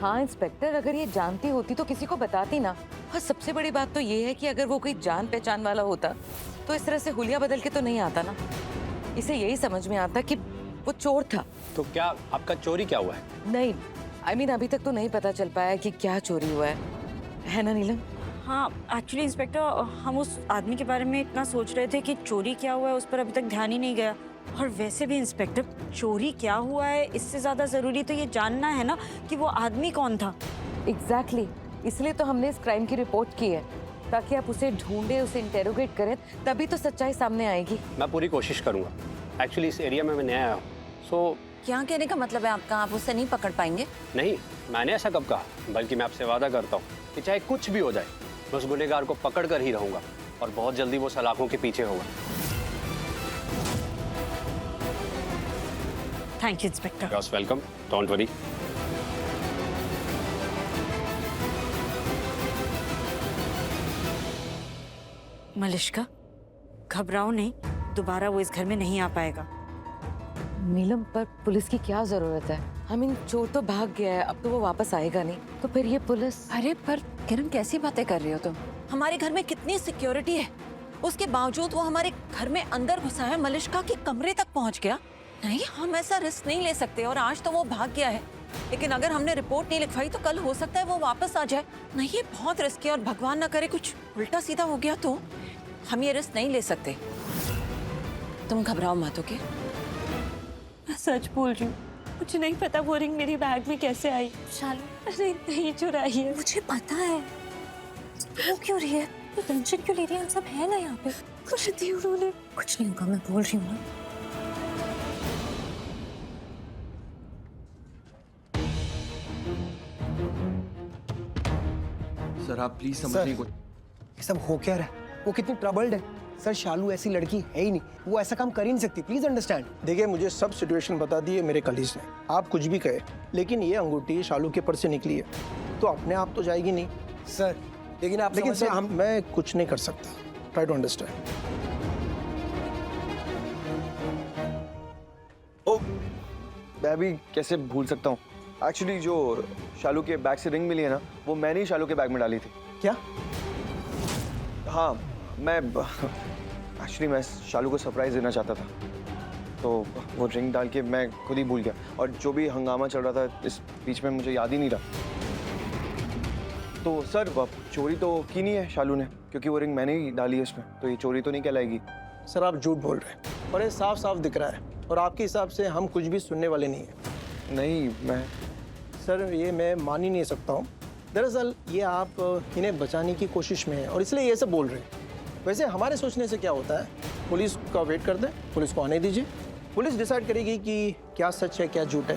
हाँ इंस्पेक्टर, अगर ये जानती होती तो किसी को बताती ना। और सबसे बड़ी बात तो ये है कि अगर वो कोई जान पहचान वाला होता तो इस तरह से हुलिया बदल के तो नहीं आता ना। इसे यही समझ में आता कि वो चोर था। तो क्या आपका चोरी क्या हुआ है? नहीं, अभी तक तो नहीं पता चल पाया कि क्या चोरी हुआ है ना नीलम? हाँ एक्चुअली इंस्पेक्टर, हम उस आदमी के बारे में इतना सोच रहे थे कि चोरी क्या हुआ है उस पर अभी तक ध्यान ही नहीं गया। और वैसे भी इंस्पेक्टर, चोरी क्या हुआ है इससे ज्यादा जरूरी तो ये जानना है ना कि वो आदमी कौन था। एग्जैक्टली, इसलिए तो हमने इस क्राइम की रिपोर्ट की है, ताकि आप उसे ढूंढे, उसे इंटेरोगेट करें, तभी तो सच्चाई सामने आएगी। मैं पूरी कोशिश करूंगा। एक्चुअली इस एरिया में मैं नया आया हूँ, सो क्या कहने का मतलब है आपका? आप उसे नहीं पकड़ पाएंगे? नहीं, मैंने ऐसा कब कहा, बल्कि मैं आपसे वादा करता हूँ कि चाहे कुछ भी हो जाए मैं उस गुनहगार को पकड़ कर ही रहूंगा और बहुत जल्दी वो सलाखों के पीछे होगा। Thank you inspector. You are welcome, don't worry. Malishka, घबराओ नहीं, दोबारा वो इस घर में नहीं आ पाएगा। नीलम, पर पुलिस की क्या जरूरत है? चोर तो भाग गया है, अब तो वो वापस आएगा नहीं, तो फिर ये पुलिस। अरे पर किरण, कैसी बातें कर रही हो तुम? हमारे घर में कितनी सिक्योरिटी है, उसके बावजूद वो हमारे घर में अंदर घुसा है, मलिश्का के कमरे तक पहुंच गया। नहीं, हम ऐसा रिस्क नहीं ले सकते। और आज तो वो भाग गया है, लेकिन अगर हमने रिपोर्ट नहीं लिखवाई तो कल हो सकता है वो वापस आ जाए। नहीं, ये बहुत रिस्क है और भगवान ना करे कुछ उल्टा सीधा हो गया तो हम ये रिस्क नहीं ले सकते। तुम घबराओ मत, ओके? मैं सच बोल रही हूँ, मुझे नहीं पता वो रिंग मेरी बैग में कैसे आई। शालू, अरे नहीं चुराई है। मुझे पता है। वो क्यों रही है? तो टेंशन क्यों ले रही है? हम सब है ना यहाँ पे। कुछ नहीं उन्होंने। कुछ नहीं होगा, मैं बोल रही हूँ ना। सर आप प्लीज समझिए कुछ। ये सब हो क्या रहा है? वो कितनी ट्रबल्ड है सर। शालू ऐसी लड़की है ही नहीं, वो ऐसा काम कर ही नहीं सकती। Please understand. देखिए, मुझे सब सिचुएशन बता दी है मेरे कलीग्स ने। आप कुछ भी कहे, लेकिन ये अंगूठी शालू के पर्स से निकली है तो अपने आप तो जाएगी नहीं सर। लेकिन आप लेकिन समझ सर मैं कुछ नहीं कर सकता। Try to understand. ओ, मैं भी कैसे भूल सकता हूँ। एक्चुअली जो शालू के बैग से रिंग मिली है ना, वो मैंने ही शालू के बैग में डाली थी। क्या? हाँ, मैं शालू को सरप्राइज देना चाहता था, तो वो रिंग डाल के मैं खुद ही भूल गया। और जो भी हंगामा चल रहा था इस बीच में मुझे याद ही नहीं रहा। तो सर चोरी तो की नहीं है शालू ने, क्योंकि वो रिंग मैंने ही डाली है इसमें, तो ये चोरी तो नहीं कहलाएगी। सर आप झूठ बोल रहे हैं और ये साफ साफ दिख रहा है, और आपके हिसाब से हम कुछ भी सुनने वाले नहीं हैं। नहीं, मैं सर ये मैं मान ही नहीं सकता हूँ। दरअसल ये आप इन्हें बचाने की कोशिश में हैं और इसलिए ये सब बोल रहे हैं। वैसे हमारे सोचने से क्या होता है, पुलिस का वेट करते हैं, पुलिस को आने दीजिए, पुलिस डिसाइड करेगी कि क्या सच है क्या झूठ है।